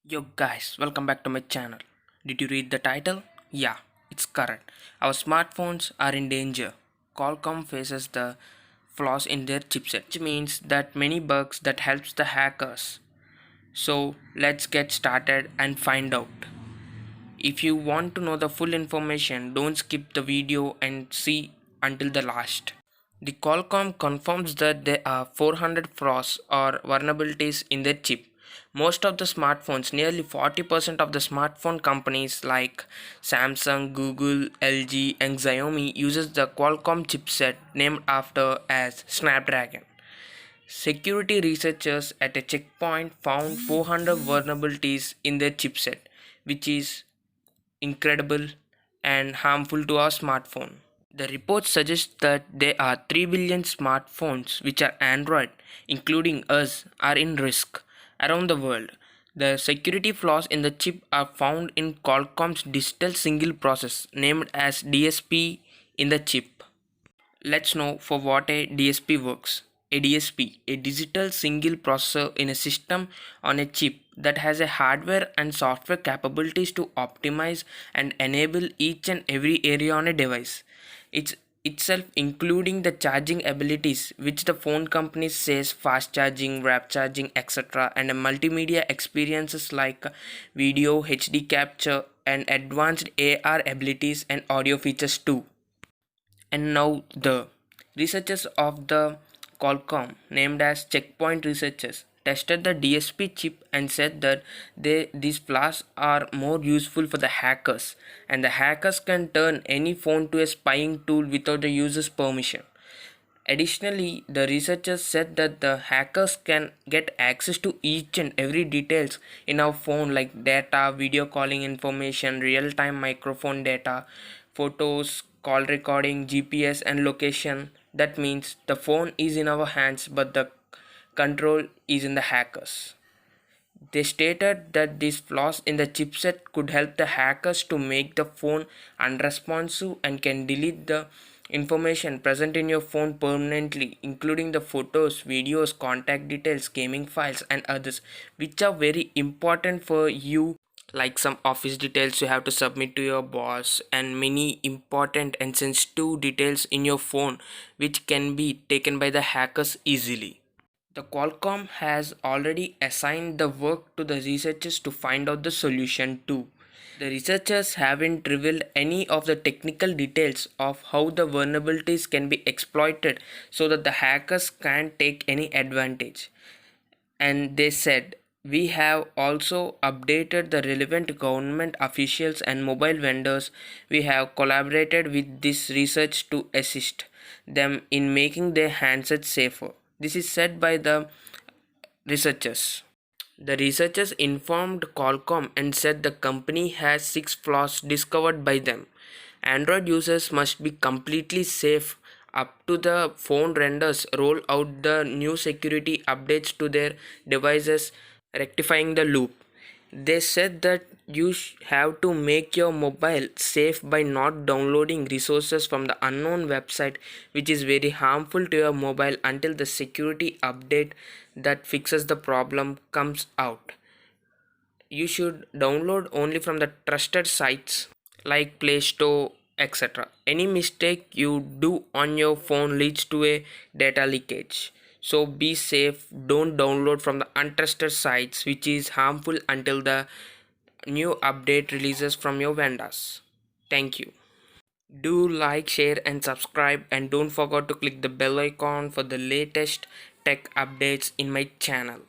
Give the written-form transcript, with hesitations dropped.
Yo guys, welcome back to my channel. Did you read the title? Yeah, it's correct. Our smartphones are in danger. Qualcomm faces the flaws in their chipset, which means that many bugs that helps the hackers. So let's get started and find out. If you want to know the full information, don't skip the video and see until the last. The Qualcomm confirms that there are 400 flaws or vulnerabilities in their chip. Most of the smartphones, nearly 40% of the smartphone companies like Samsung, Google, LG and Xiaomi uses the Qualcomm chipset named after as Snapdragon. Security researchers at a checkpoint found 400 vulnerabilities in their chipset, which is incredible and harmful to our smartphone. The report suggests that there are 3 billion smartphones which are Android, including us, are in risk around the world. The security flaws in the chip are found in Qualcomm's digital single process named as DSP in the chip. Let's know for what a DSP works. A DSP, a digital single processor in a system on a chip that has a hardware and software capabilities to optimize and enable each and every area on a device. It's itself including the charging abilities which the phone companies says fast charging, rapid charging, etc. and a multimedia experiences like video, HD capture and advanced AR abilities and audio features too. And now the researchers of the Qualcomm, named as Checkpoint Researchers, tested the DSP chip and said that these flaws are more useful for the hackers, and the hackers can turn any phone to a spying tool without the user's permission. Additionally, the researchers said that the hackers can get access to each and every details in our phone like data, video calling information, real-time microphone data, photos, call recording, GPS and location. That means the phone is in our hands but the control is in the hackers. They stated that these flaws in the chipset could help the hackers to make the phone unresponsive and can delete the information present in your phone permanently, including the photos, videos, contact details, gaming files, and others, which are very important for you, like some office details you have to submit to your boss, and many important and sensitive details in your phone, which can be taken by the hackers easily. The Qualcomm has already assigned the work to the researchers to find out the solution too. The researchers haven't revealed any of the technical details of how the vulnerabilities can be exploited so that the hackers can't take any advantage. And they said, we have also updated the relevant government officials and mobile vendors. We have collaborated with this research to assist them in making their handsets safer. This is said by the researchers. The researchers informed Qualcomm and said the company has 6 flaws discovered by them. Android users must be completely safe up to the phone renders roll out the new security updates to their devices, rectifying the loop. They said that you have to make your mobile safe by not downloading resources from the unknown website, which is very harmful to your mobile until the security update that fixes the problem comes out. You should download only from the trusted sites like Play Store, etc. Any mistake you do on your phone leads to a data leakage. So be safe, don't download from the untrusted sites which is harmful until the new update releases from your vendors. Thank you. Do like, share and subscribe, and don't forget to click the bell icon for the latest tech updates in my channel.